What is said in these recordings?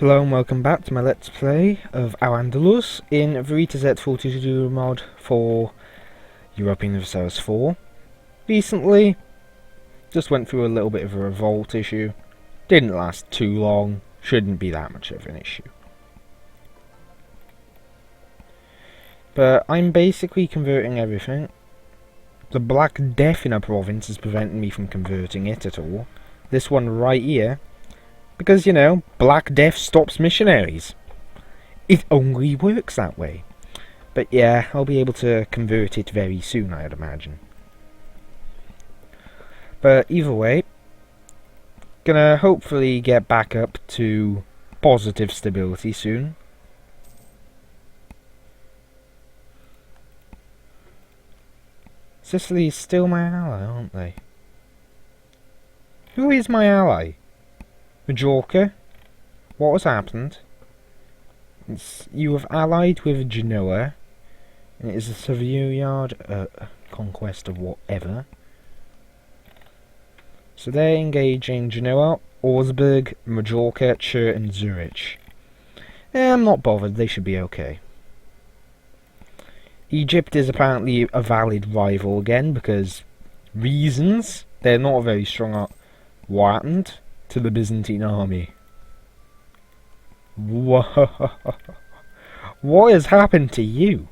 Hello and welcome back to my Let's Play of Al-Andalus in Verita Z42 mod for European Universalis 4. Recently, just went through a little bit of a revolt issue. Didn't last too long, shouldn't be that much of an issue. But I'm basically converting everything. The Black Death in a province is preventing me from converting it at all. This one right here. Because, you know, Black Death stops missionaries. It only works that way. But yeah, I'll be able to convert it very soon, I'd imagine. But either way, gonna hopefully get back up to positive stability soon. Sicily's still my ally, aren't they? Who is my ally? Majorca? What has happened? You have allied with Genoa, and it is a Savoyard conquest of whatever. So they're engaging Genoa, Augsburg, Majorca, Chur and Zurich. I'm not bothered, they should be okay. Egypt is apparently a valid rival again, because reasons. They're not very strong. What happened to the Byzantine army? Whoa. What has happened to you?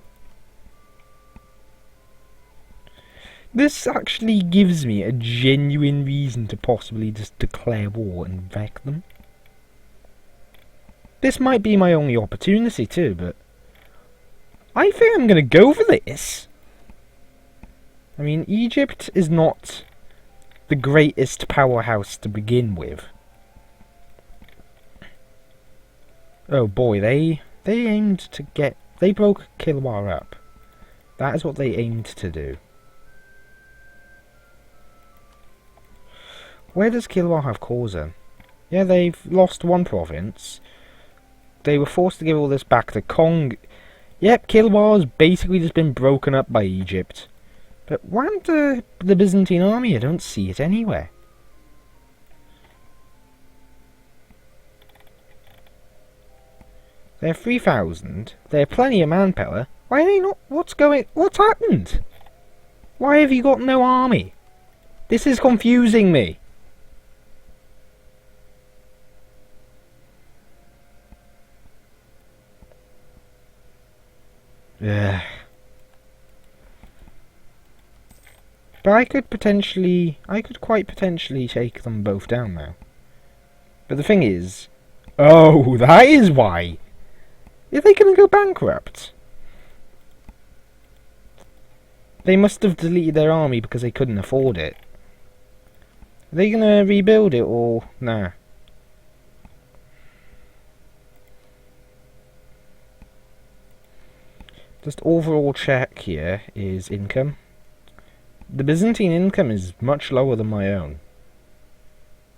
This actually gives me a genuine reason to possibly just declare war and wreck them. This might be my only opportunity too, but I think I'm going to go for this. I mean, Egypt is not the greatest powerhouse to begin with. Oh boy, they aimed to get... They broke Kilwa up. That is what they aimed to do. Where does Kilwa have cause then? Yeah, they've lost one province. They were forced to give all this back to Kong. Yep, Kilwa's basically just been broken up by Egypt. But why aren't the Byzantine army? I don't see it anywhere. They're 3,000. They're plenty of manpower. Why are they not? What's happened? Why have you got no army? This is confusing me. Ugh. But I could quite potentially take them both down now. But the thing is, oh, that is why. Are they going to go bankrupt? They must have deleted their army because they couldn't afford it. Are they going to rebuild it or nah? Just overall check here is income. The Byzantine income is much lower than my own.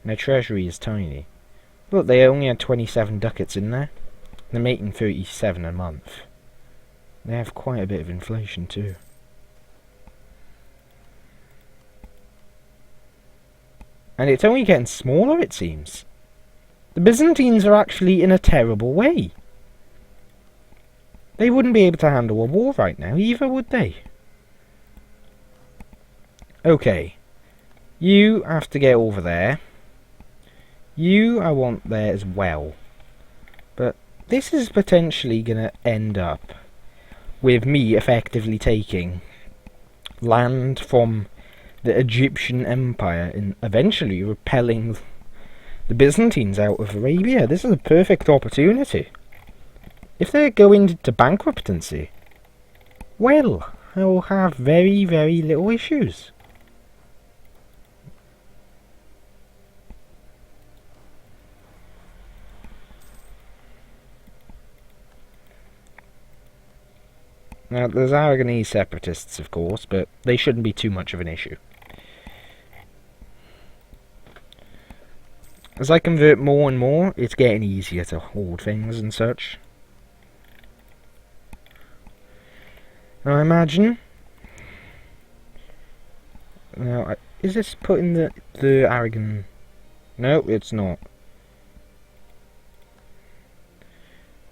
Their treasury is tiny. Look, they only had 27 ducats in there. They're making 37 a month. They have quite a bit of inflation too. And it's only getting smaller, it seems. The Byzantines are actually in a terrible way. They wouldn't be able to handle a war right now either, would they? Okay. You have to get over there. You, I want there as well. But this is potentially going to end up with me effectively taking land from the Egyptian Empire and eventually repelling the Byzantines out of Arabia. This is a perfect opportunity. If they go into bankruptcy, well, I will have very, very little issues. Now, there's Aragonese separatists, of course, but they shouldn't be too much of an issue. As I convert more and more, it's getting easier to hoard things and such. Now, I imagine... Now, is this putting the Aragon... No, it's not.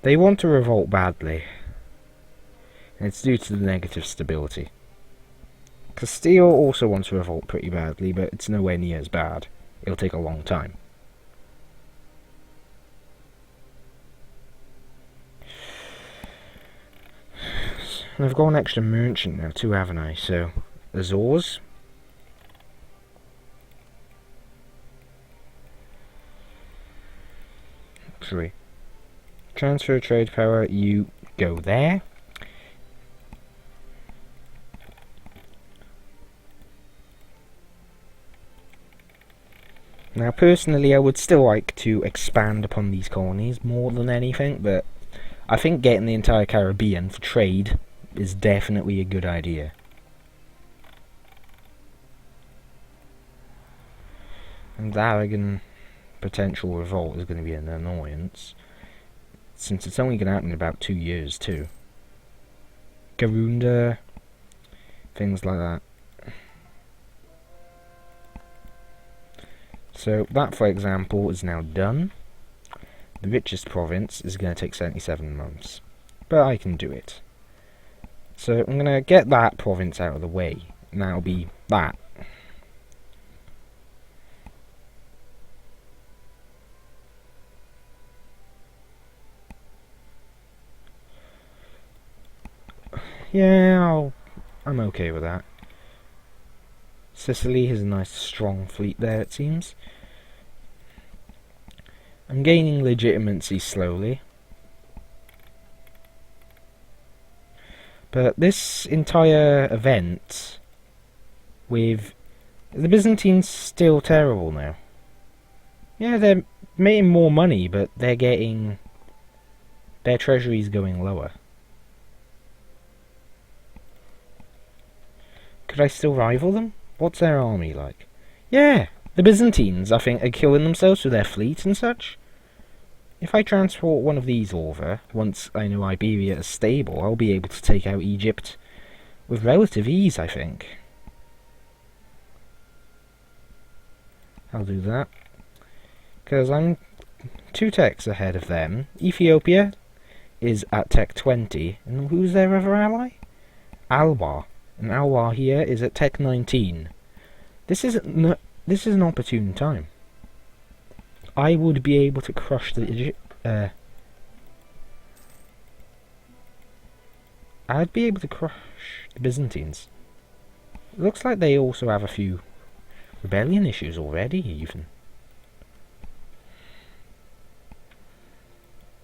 They want to revolt badly. And it's due to the negative stability. Castile also wants to revolt pretty badly, but it's nowhere near as bad. It'll take a long time. And I've got an extra merchant now too, haven't I? So, Azores. Sorry. Transfer trade power, you go there. Now, personally, I would still like to expand upon these colonies more than anything, but I think getting the entire Caribbean for trade is definitely a good idea. And the Aragon potential revolt is going to be an annoyance, since it's only going to happen in about 2 years too. Garunda, things like that. So that, for example, is now done. The richest province is going to take 77 months, but I can do it. So I'm going to get that province out of the way, and that'll be that. Yeah, I'm okay with that. Sicily has a nice strong fleet there, it seems. I'm gaining legitimacy slowly. But this entire event with the Byzantines still terrible now. Yeah, they're making more money, but they're getting their treasury's going lower. Could I still rival them? What's their army like? Yeah, the Byzantines, I think, are killing themselves with their fleet and such. If I transport one of these over, once I know Iberia is stable, I'll be able to take out Egypt with relative ease, I think. I'll do that. Because I'm 2 techs ahead of them. Ethiopia is at tech 20, and who's their other ally? Alba. And Alba here is at tech 19. This is an opportune time. I would be able to crush the I'd be able to crush the Byzantines. It looks like they also have a few rebellion issues already, even.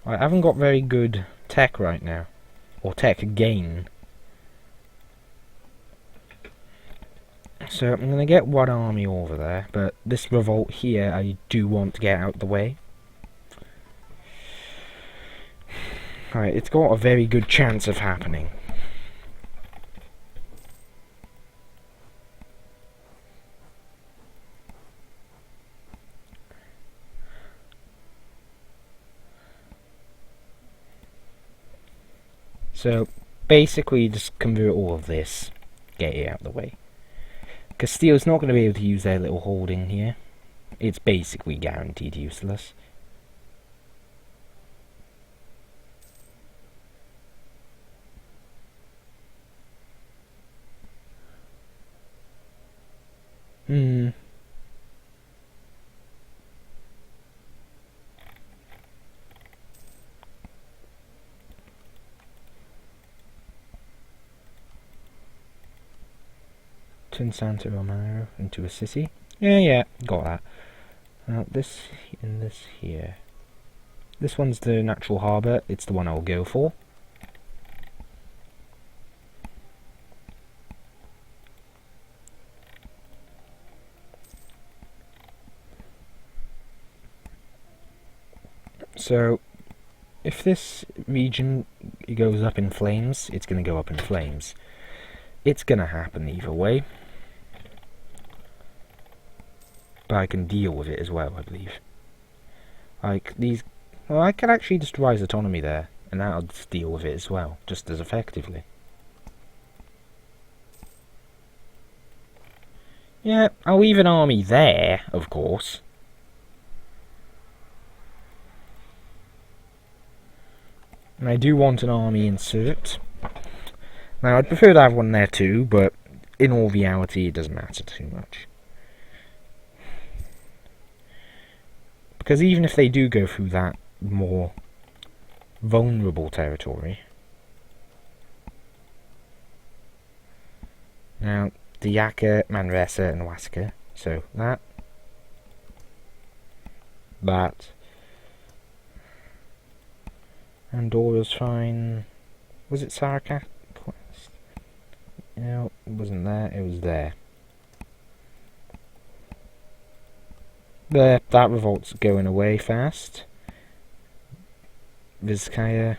I haven't got very good tech right now. Or tech gain. So I'm going to get one army over there, but this revolt here I do want to get out the way. Alright, it's got a very good chance of happening. So basically just convert all of this, get it out of the way. Castile's not going to be able to use their little holding here. It's basically guaranteed useless. Turn Santa Romero into a city. Yeah, got that. Now this and this here. This one's the natural harbour. It's the one I'll go for. So, if this region goes up in flames, it's going to go up in flames. It's going to happen either way. But I can deal with it as well, I believe. Like, these... Well, I could actually just rise autonomy there, and that'll just deal with it as well, just as effectively. Yeah, I'll leave an army there, of course. And I do want an army insert. Now, I'd prefer to have one there too, but in all reality, it doesn't matter too much. Because even if they do go through that more vulnerable territory... Now, Diyaka, Manresa, and Waska. So, that. Andora's fine. Was it Sarakat? No, it wasn't there, it was there. There, that revolt's going away fast. Vizcaya.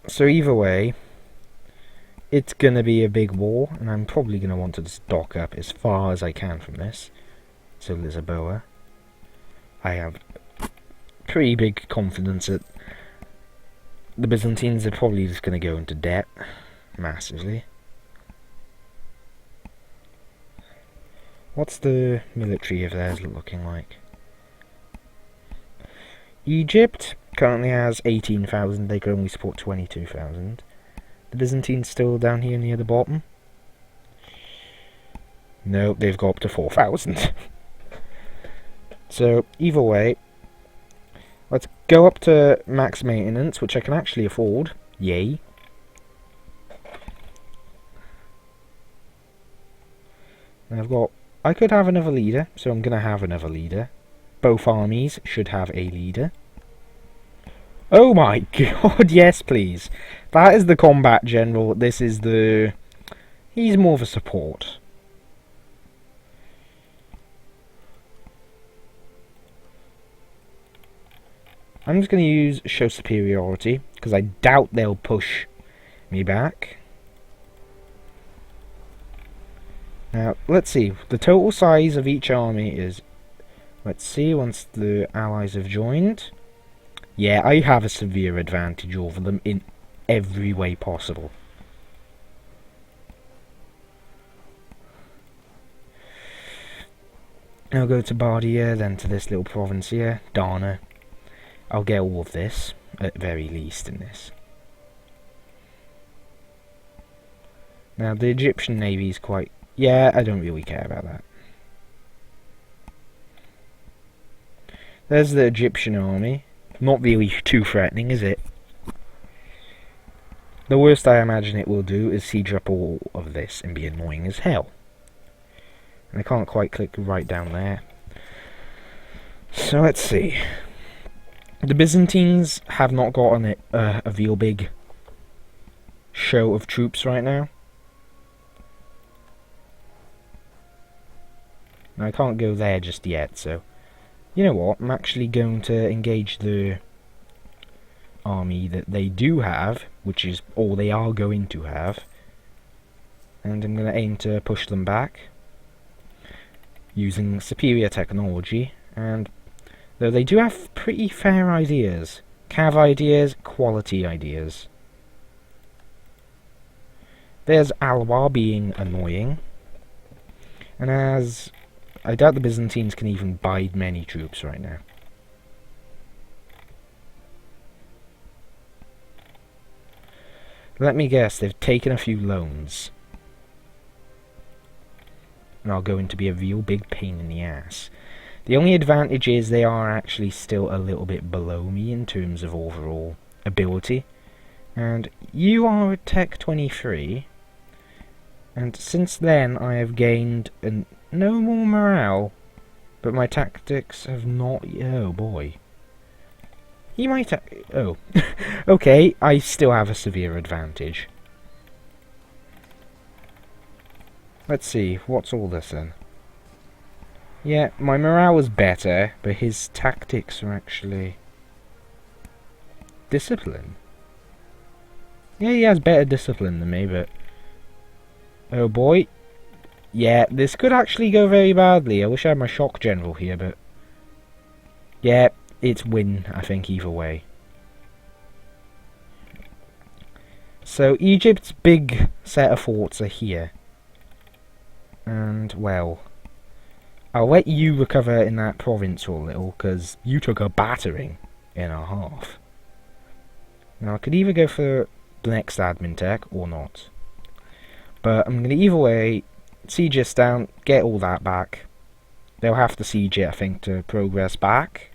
So either way, it's gonna be a big war, and I'm probably gonna want to stock up as far as I can from this. So Lisboa. I have pretty big confidence that the Byzantines are probably just gonna go into debt massively. What's the military of theirs looking like? Egypt currently has 18,000, they could only support 22,000. The Byzantines still down here near the bottom? No, they've got up to 4,000. So, either way, let's go up to max maintenance, which I can actually afford. Yay. And I could have another leader, so I'm going to have another leader. Both armies should have a leader. Oh my god, yes please. That is the combat general, this is the... He's more of a support. I'm just going to use show superiority, because I doubt they'll push me back. Now, let's see, the total size of each army is... Let's see, once the allies have joined... Yeah, I have a severe advantage over them in every way possible. I'll go to Bardia, then to this little province here, Dana. I'll get all of this, at very least, in this. Now, the Egyptian Navy is quite... Yeah, I don't really care about that. There's the Egyptian army. Not really too threatening, is it? The worst I imagine it will do is siege up all of this and be annoying as hell. And I can't quite click right down there. So let's see. The Byzantines have not gotten a real big show of troops right now. Now I can't go there just yet, so... You know what, I'm actually going to engage the army that they do have, which is all they are going to have, and I'm going to aim to push them back using superior technology, and though they do have pretty fair ideas, cav ideas, quality ideas. There's Alwa being annoying, and as... I doubt the Byzantines can even bide many troops right now. Let me guess, they've taken a few loans. And are going to be a real big pain in the ass. The only advantage is they are actually still a little bit below me in terms of overall ability. And you are a Tech 23. And since then I have gained no more morale, but my tactics have not... Oh boy. He might... Oh. Okay, I still have a severe advantage. Let's see, what's all this then? Yeah, my morale was better, but his tactics are actually... Discipline. Yeah, he has better discipline than me, but... Oh boy. Yeah, this could actually go very badly. I wish I had my shock general here, but... Yeah, it's win, I think, either way. So Egypt's big set of forts are here. And, well, I'll let you recover in that province for a little, because you took a battering and a half. Now, I could either go for the next admin tech or not. But I'm going to either way siege this down, get all that back. They'll have to siege it, I think, to progress back.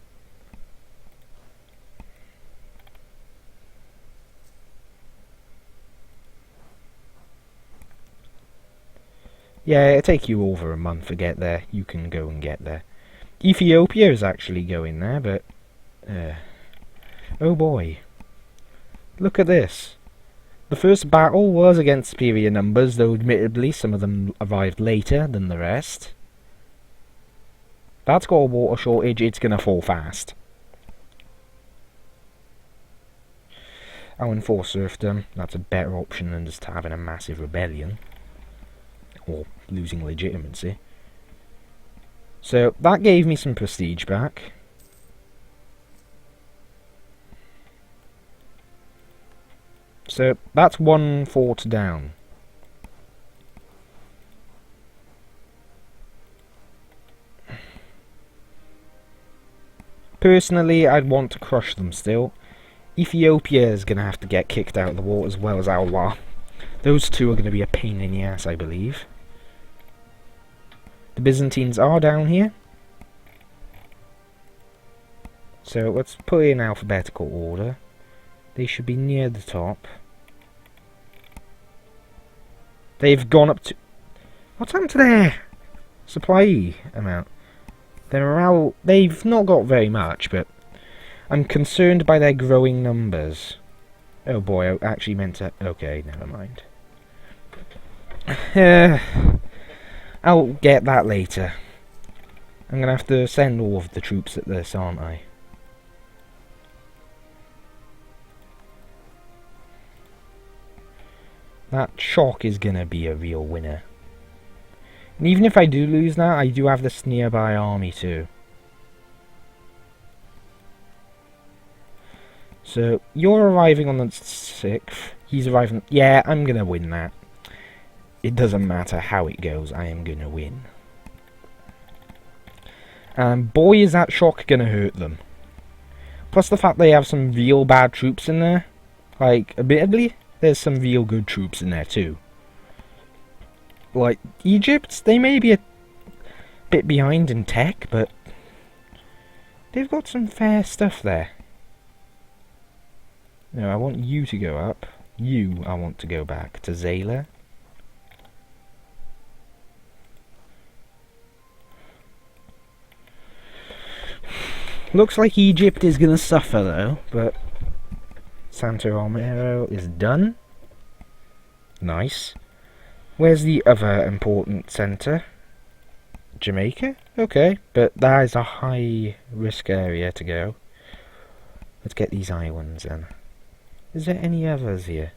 Yeah, it'll take you over a month to get there. You can go and get there. Ethiopia is actually going there, but... oh boy. Look at this. The first battle was against superior numbers, though admittedly some of them arrived later than the rest. That's got a water shortage, it's gonna fall fast. I'll enforce serfdom. That's a better option than just having a massive rebellion. Or losing legitimacy. So, that gave me some prestige back. So, that's one fort down. Personally, I'd want to crush them still. Ethiopia is going to have to get kicked out of the war as well as Al-Wa. Those two are going to be a pain in the ass, I believe. The Byzantines are down here. So let's put it in alphabetical order. They should be near the top. They've gone up to... What's happened to their supply amount? Their morale... They've not got very much, but... I'm concerned by their growing numbers. Oh boy, I actually meant to... Okay, never mind. I'll get that later. I'm going to have to send all of the troops at this, aren't I? That shock is going to be a real winner. And even if I do lose that, I do have this nearby army too. So, you're arriving on the 6th. He's arriving... Yeah, I'm going to win that. It doesn't matter how it goes, I am going to win. And boy is that shock going to hurt them. Plus the fact they have some real bad troops in there. Like, admittedly, there's some real good troops in there too. Like, Egypt, they may be a bit behind in tech, but they've got some fair stuff there. No, I want you to go up. You, I want to go back to Zayla. Looks like Egypt is going to suffer though, but Santo Romero is done. Nice. Where's the other important centre? Jamaica? Okay, but that is a high risk area to go. Let's get these islands then. Is there any others here?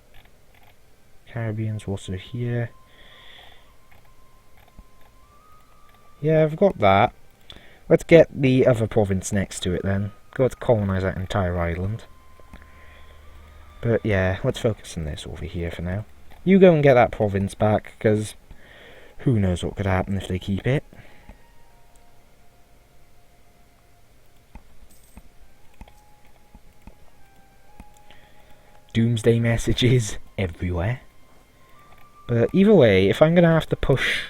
Caribbean's also here. Yeah, I've got that. Let's get the other province next to it then. Go to colonise that entire island. But yeah, let's focus on this over here for now. You go and get that province back, because who knows what could happen if they keep it. Doomsday messages everywhere. But either way, if I'm going to have to push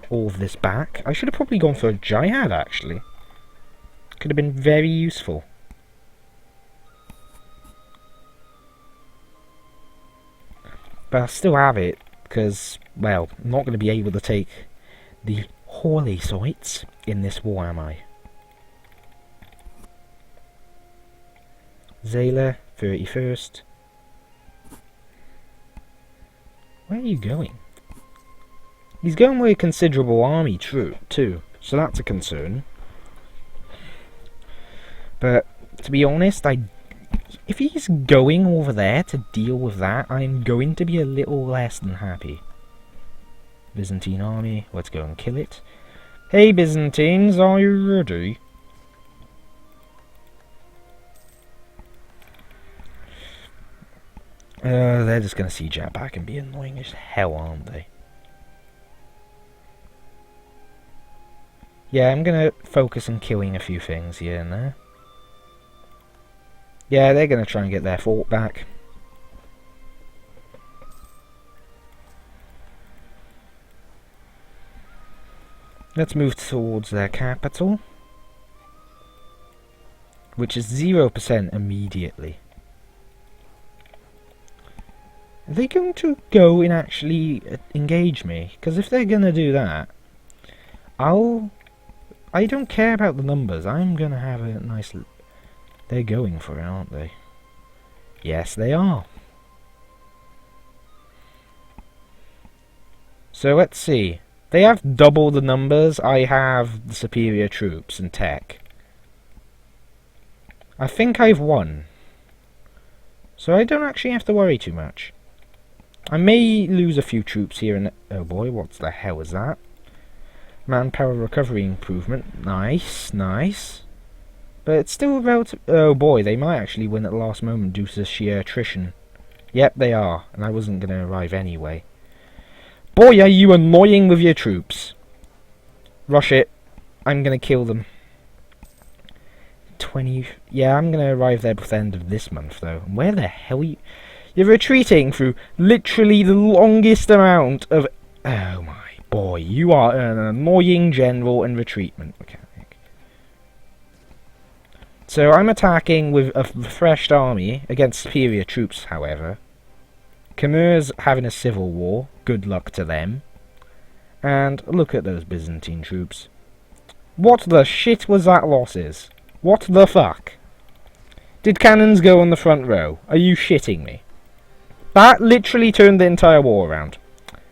all of this back, I should have probably gone for a jihad actually. Could have been very useful. But I'll still have it, because, well, I'm not going to be able to take the holy sites in this war, am I? Zayla, 31st. Where are you going? He's going with a considerable army too, so that's a concern. But, to be honest, if he's going over there to deal with that, I'm going to be a little less than happy. Byzantine army, let's go and kill it. Hey Byzantines, are you ready? They're just going to siege that back and be annoying as hell, aren't they? Yeah, I'm going to focus on killing a few things here and there. Yeah, they're going to try and get their fort back. Let's move towards their capital, which is 0% immediately. Are they going to go and actually engage me? Because if they're going to do that, I don't care about the numbers. I'm going to have a nice... They're going for it, aren't they? Yes, they are. So let's see. They have double the numbers. I have the superior troops and tech. I think I've won. So I don't actually have to worry too much. I may lose a few troops here and... Oh boy, what the hell is that? Manpower recovery improvement. Nice, nice. But it's still relative... Oh boy, they might actually win at the last moment due to sheer attrition. Yep, they are. And I wasn't going to arrive anyway. Boy, are you annoying with your troops. Rush it. I'm going to kill them. 20... Yeah, I'm going to arrive there before the end of this month, though. Where the hell are you... You're retreating through literally the longest amount of... Oh my boy, you are an annoying general and retreatment mechanic. So I'm attacking with a refreshed army against superior troops, however. Khmer's having a civil war. Good luck to them. And look at those Byzantine troops. What the shit was that losses? What the fuck? Did cannons go on the front row? Are you shitting me? That literally turned the entire war around.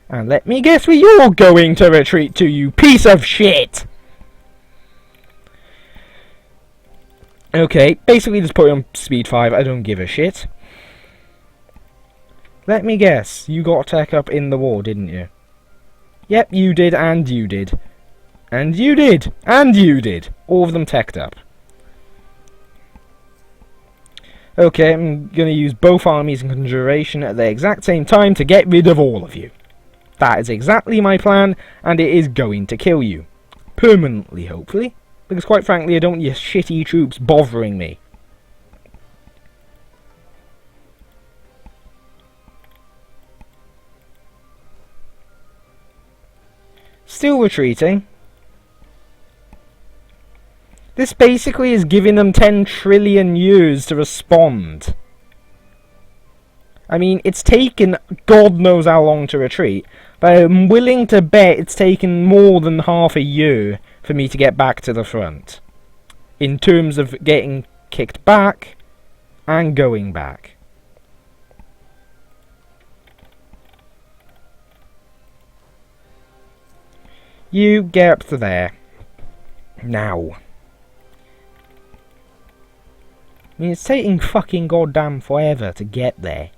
And let me guess where you're going to retreat to, you piece of shit! Okay, basically just put it on speed 5, I don't give a shit. Let me guess, you got tech up in the war, didn't you? Yep, you did, and you did. And you did, and you did. All of them teched up. Okay, I'm going to use both armies in conjuration at the exact same time to get rid of all of you. That is exactly my plan, and it is going to kill you. Permanently, hopefully. Because quite frankly, I don't want your shitty troops bothering me. Still retreating. This basically is giving them 10 trillion years to respond. I mean, it's taken God knows how long to retreat, but I'm willing to bet it's taken more than half a year for me to get back to the front. In terms of getting kicked back and going back. You get up to there. Now. I mean, it's taking fucking goddamn forever to get there.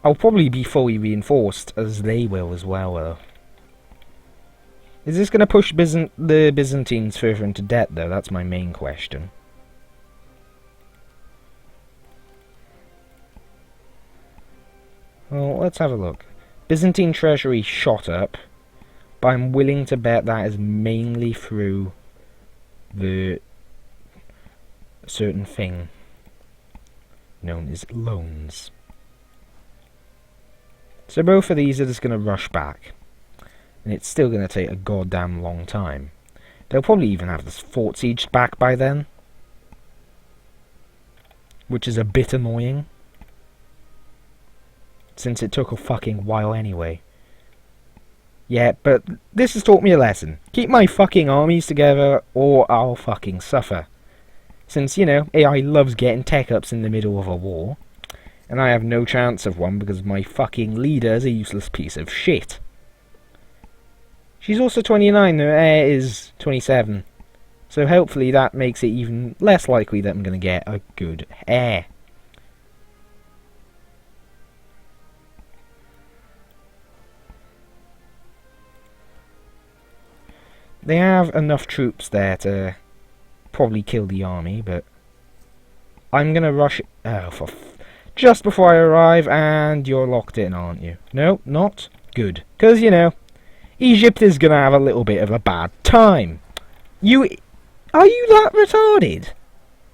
I'll probably be fully reinforced, as they will as well, though. Is this going to push the Byzantines further into debt, though? That's my main question. Well, let's have a look. Byzantine treasury shot up, but I'm willing to bet that is mainly through the certain thing known as loans. So both of these are just going to rush back, and it's still going to take a goddamn long time. They'll probably even have this fort sieged back by then, which is a bit annoying, since it took a fucking while anyway. Yeah, but this has taught me a lesson. Keep my fucking armies together, or I'll fucking suffer. Since, you know, AI loves getting tech-ups in the middle of a war, and I have no chance of one because my fucking leader is a useless piece of shit. She's also 29, her heir is 27. So hopefully that makes it even less likely that I'm going to get a good heir. They have enough troops there to probably kill the army, but I'm gonna rush it. Oh, just before I arrive, and you're locked in, aren't you? No, not good. Because, you know, Egypt is gonna have a little bit of a bad time. Are you that retarded?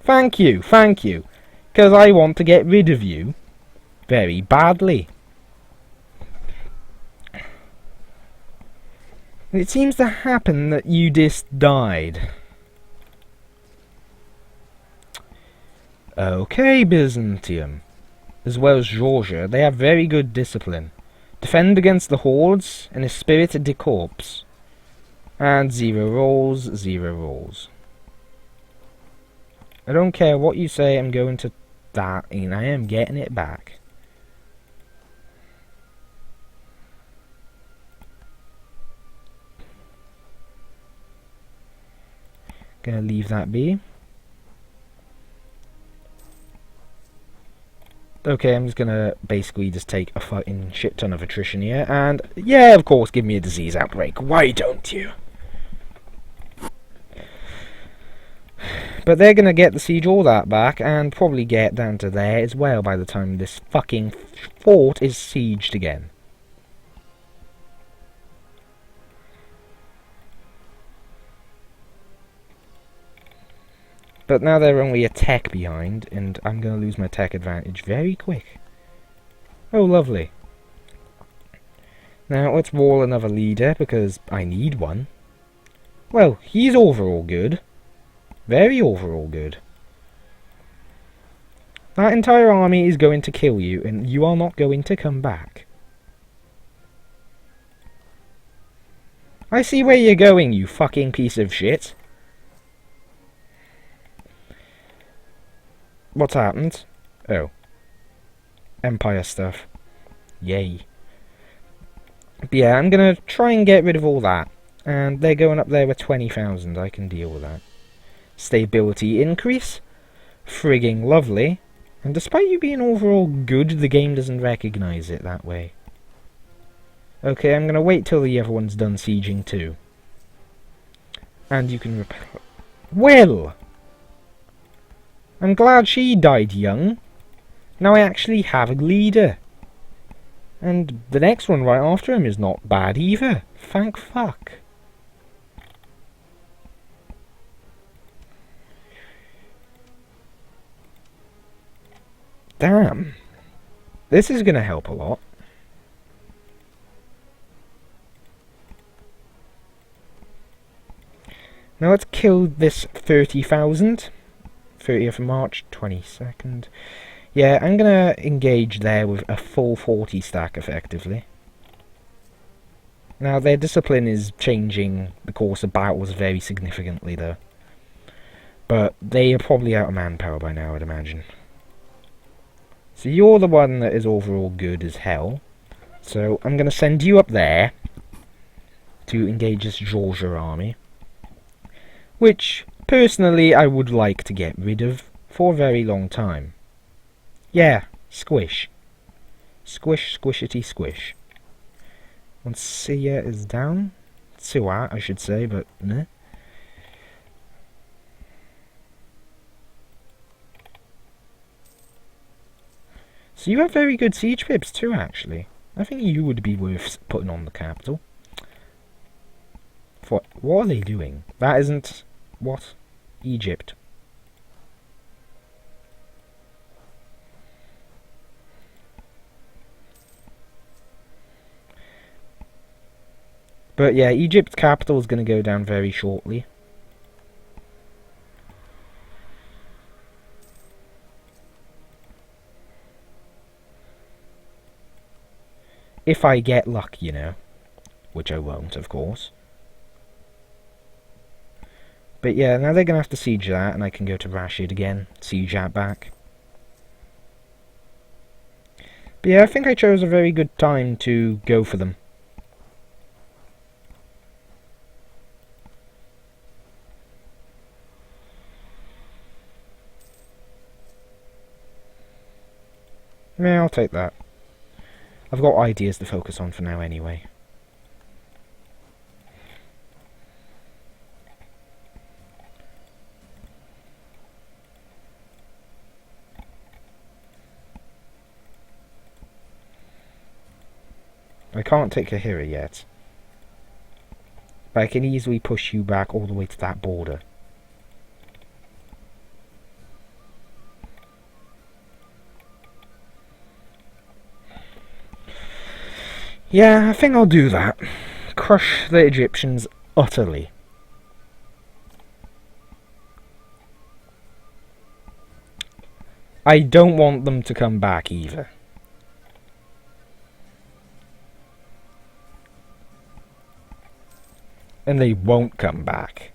Thank you, thank you. Because I want to get rid of you very badly. It seems to happen that you just died. Okay, Byzantium. As well as Georgia, they have very good discipline. Defend against the hordes and esprit de corps. And 0 rolls, 0 rolls. I don't care what you say, I'm going to that, and I am getting it back. Gonna leave that be. Okay, I'm just gonna basically just take a fucking shit ton of attrition here, and yeah, of course, give me a disease outbreak. Why don't you? But they're gonna get the siege all that back, and probably get down to there as well by the time this fucking fort is sieged again. But now they're only a tech behind, and I'm going to lose my tech advantage very quick. Oh, lovely. Now, let's wall another leader, because I need one. Well, he's overall good. Very overall good. That entire army is going to kill you, and you are not going to come back. I see where you're going, you fucking piece of shit. What's happened? Oh. Empire stuff. Yay. But yeah, I'm gonna try and get rid of all that. And they're going up there with 20,000. I can deal with that. Stability increase. Frigging lovely. And despite you being overall good, the game doesn't recognize it that way. Okay, I'm gonna wait till the other one's done sieging too. And you can well! I'm glad she died young. Now I actually have a leader. And the next one right after him is not bad either. Thank fuck. Damn. This is going to help a lot. Now let's kill this 30,000. 30th of March, 22nd. Yeah, I'm gonna engage there with a full 40 stack, effectively. Now, their discipline is changing the course of battles very significantly, though. But they are probably out of manpower by now, I'd imagine. So you're the one that is overall good as hell. So I'm gonna send you up there to engage this Georgia army. Which, personally, I would like to get rid of for a very long time. Yeah, squish. Squish, squishity, squish. Once Sia is down. Suat, I should say, but meh. So you have very good siege pips too, actually. I think you would be worth putting on the capital. What are they doing? That isn't... What? Egypt. But yeah, Egypt's capital is going to go down very shortly. If I get luck, you know. Which I won't, of course. But yeah, now they're going to have to siege that, and I can go to Rashid again, siege that back. But yeah, I think I chose a very good time to go for them. Yeah, I'll take that. I've got ideas to focus on for now anyway. I can't take Kahira yet. But I can easily push you back all the way to that border. Yeah, I think I'll do that. Crush the Egyptians utterly. I don't want them to come back either. And they won't come back.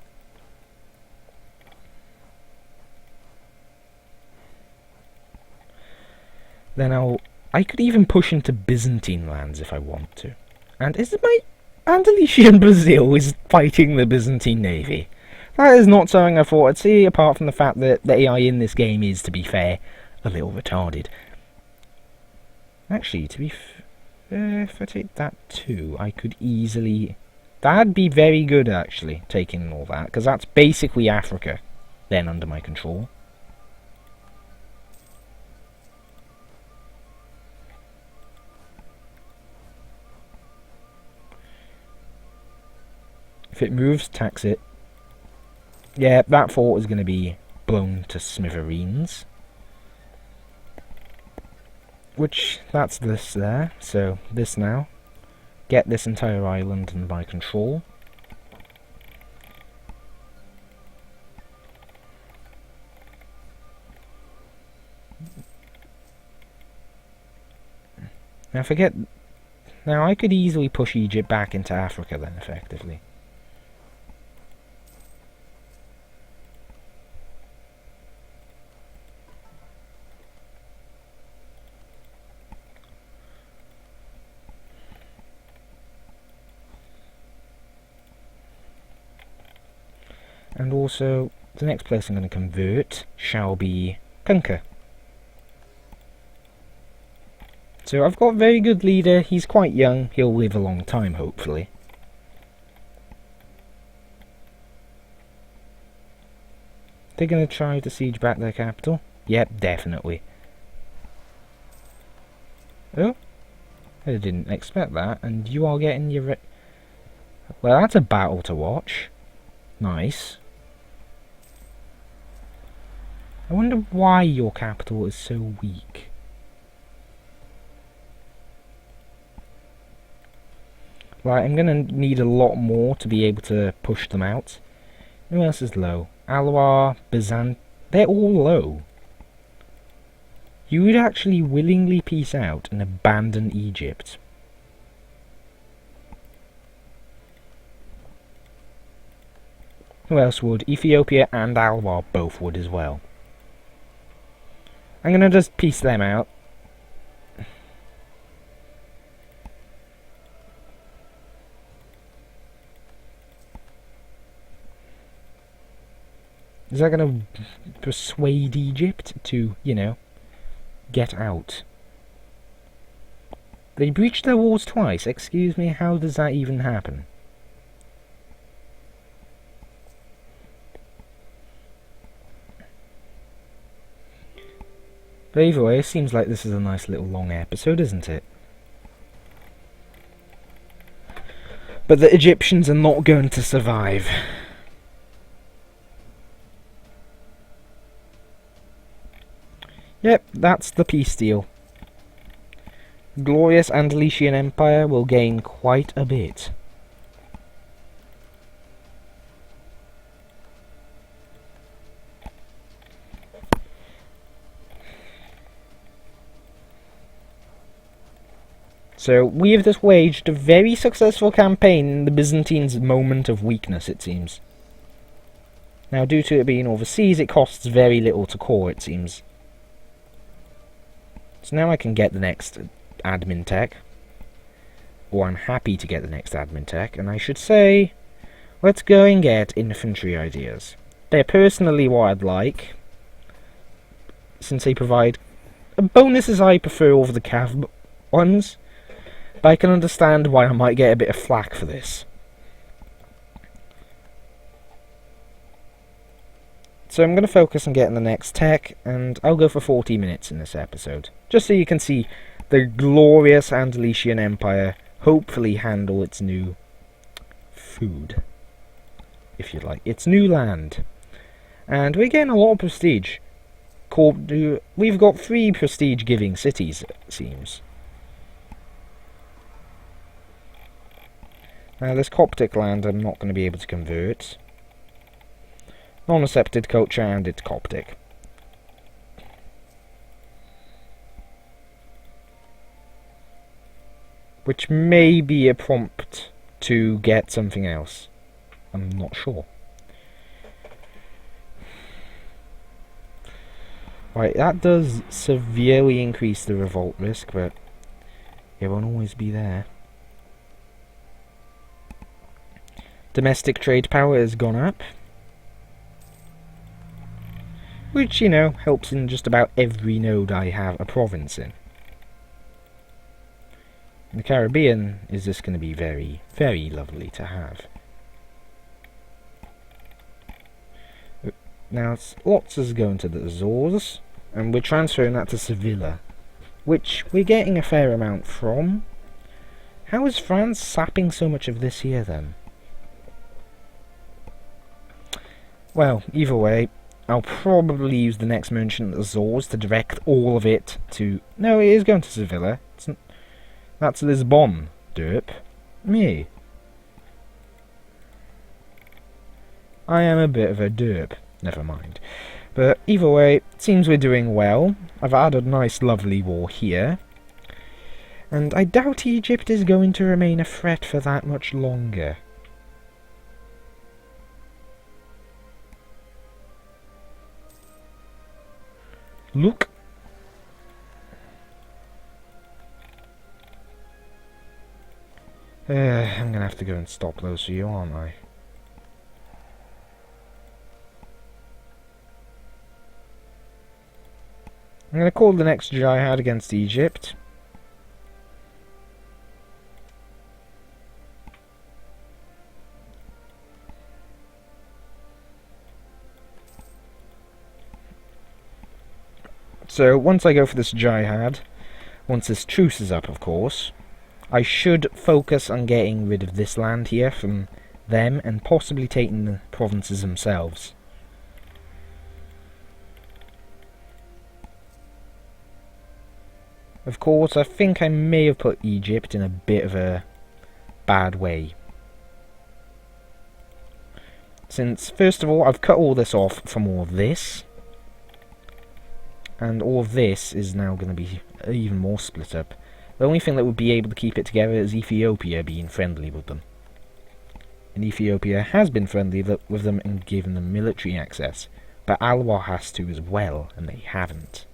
Then I could even push into Byzantine lands if I want to. And is it my Andalusian Brazil is fighting the Byzantine navy? That is not something I thought I'd see, apart from the fact that the AI in this game is, to be fair, a little retarded. Actually, to be fair, if I take that too, I could easily... That'd be very good, actually, taking all that, because that's basically Africa, then under my control. If it moves, tax it. Yeah, that fort is going to be blown to smithereens. Which, that's this there, so this now. Get this entire island under my control. Now forget... Now I could easily push Egypt back into Africa then, effectively. And also, the next place I'm going to convert shall be Kunka. So I've got a very good leader, he's quite young, he'll live a long time hopefully. They're going to try to siege back their capital? Yep, definitely. Oh, I didn't expect that, and you are getting your... Well, that's a battle to watch. Nice. I wonder why your capital is so weak. Right, I'm gonna need a lot more to be able to push them out. Who else is low? Alwar, Byzant... They're all low. You would actually willingly peace out and abandon Egypt. Who else would? Ethiopia and Alwar both would as well. I'm gonna just piece them out. Is that gonna persuade Egypt to, you know, get out? They breached their walls twice. Excuse me, how does that even happen? But either way, it seems like this is a nice little long episode, isn't it? But the Egyptians are not going to survive. Yep, that's the peace deal. Glorious Andalusian Empire will gain quite a bit. So, we have just waged a very successful campaign in the Byzantines' moment of weakness, it seems. Now, due to it being overseas, it costs very little to core, it seems. So now I can get the next admin tech. Or I'm happy to get the next admin tech, and I should say, let's go and get infantry ideas. They're personally what I'd like, since they provide bonuses I prefer over the cav ones. But I can understand why I might get a bit of flack for this. So I'm going to focus on getting the next tech, and I'll go for 40 minutes in this episode. Just so you can see the glorious Andalusian Empire hopefully handle its new food, if you like, its new land. And we're getting a lot of prestige. We've got 3 prestige-giving cities, it seems. Now, this Coptic land I'm not going to be able to convert. Non-accepted culture, and it's Coptic. Which may be a prompt to get something else. I'm not sure. Right, that does severely increase the revolt risk, but it won't always be there. Domestic trade power has gone up, which, you know, helps in just about every node I have a province in. In the Caribbean is just going to be very, very lovely to have. Now, lots is going to the Azores, and we're transferring that to Sevilla, which we're getting a fair amount from. How is France sapping so much of this here, then? Well, either way, I'll probably use the next merchant Azores to direct all of it to... No, it is going to Sevilla. That's Lisbon, derp. Me. I am a bit of a derp. Never mind. But either way, it seems we're doing well. I've had a nice lovely war here. And I doubt Egypt is going to remain a threat for that much longer. Look. I'm gonna have to go and stop those for you, aren't I? I'm gonna call the next jihad against Egypt. So, once I go for this jihad, once this truce is up, of course, I should focus on getting rid of this land here from them and possibly taking the provinces themselves. Of course, I think I may have put Egypt in a bit of a bad way. Since, first of all, I've cut all this off from all of this. And all of this is now going to be even more split up. The only thing that would be able to keep it together is Ethiopia being friendly with them. And Ethiopia has been friendly with them and given them military access. But Alwa has to as well, and they haven't.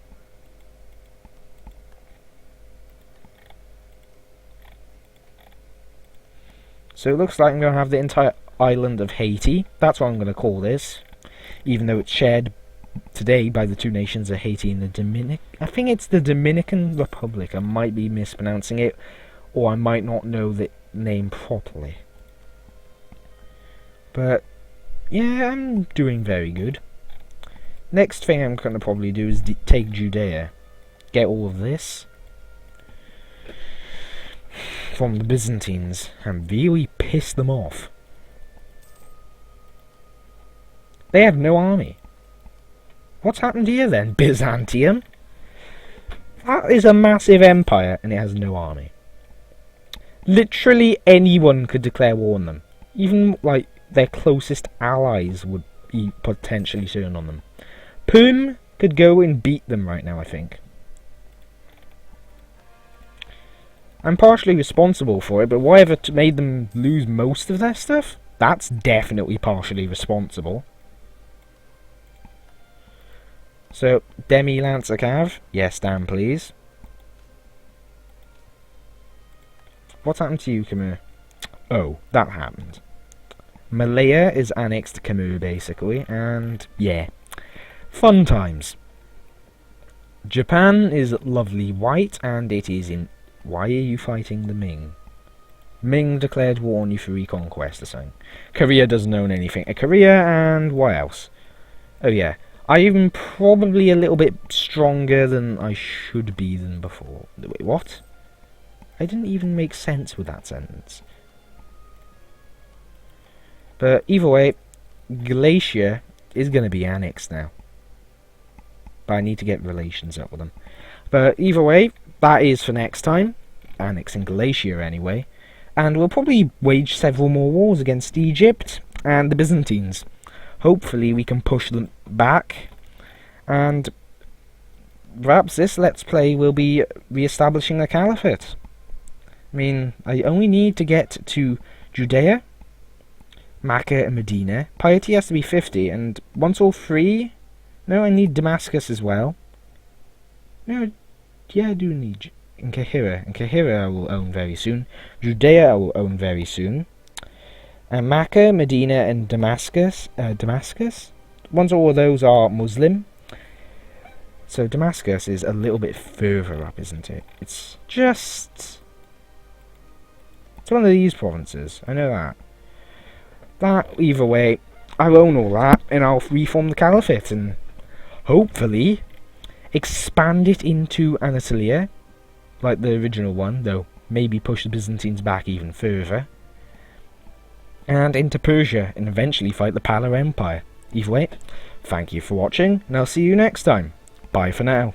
So it looks like I'm going to have the entire island of Haiti. That's what I'm going to call this. Even though it's shared today by the 2 nations of Haiti and the I think it's the Dominican Republic. I might be mispronouncing it, or I might not know the name properly. But yeah, I'm doing very good. Next thing I'm going to probably do is take Judea. Get all of this from the Byzantines and really piss them off. They have no army. What's happened here then, Byzantium? That is a massive empire and it has no army. Literally anyone could declare war on them. Even like their closest allies would potentially turn on them. Perm could go and beat them right now, I think. I'm partially responsible for it, but whatever made them lose most of their stuff, that's definitely partially responsible. So, Demi Lancer Cav, yes, Dan, please. What's happened to you, Khmer? Oh, that happened. Malaya is annexed to Khmer, basically, and yeah, fun times. Japan is lovely white, and it is in... Why are you fighting the Ming? Ming declared war on you for reconquest or something. Korea doesn't own anything. Korea and what else? Oh yeah, I'm probably a little bit stronger than I should be than before. Wait, what? I didn't even make sense with that sentence. But either way, Galatia is going to be annexed now. But I need to get relations up with them. But either way, that is for next time. Annexing Galatia anyway. And we'll probably wage several more wars against Egypt and the Byzantines. Hopefully we can push them back. And perhaps this Let's Play will be re-establishing the Caliphate. I mean, I only need to get to Judea, Mecca and Medina. Piety has to be 50, and once all three... No, I need Damascus as well. No, yeah, I do need... And Kahira. And Kahira I will own very soon. Judea I will own very soon. And Mecca, Medina and Damascus. Once all of those are Muslim. So Damascus is a little bit further up, isn't it? It's just... It's one of these provinces. I know that. That, either way, I'll own all that, and I'll reform the Caliphate, and hopefully expand it into Anatolia, like the original one, though maybe push the Byzantines back even further, and into Persia, and eventually fight the Pala Empire. Either way, thank you for watching, and I'll see you next time. Bye for now.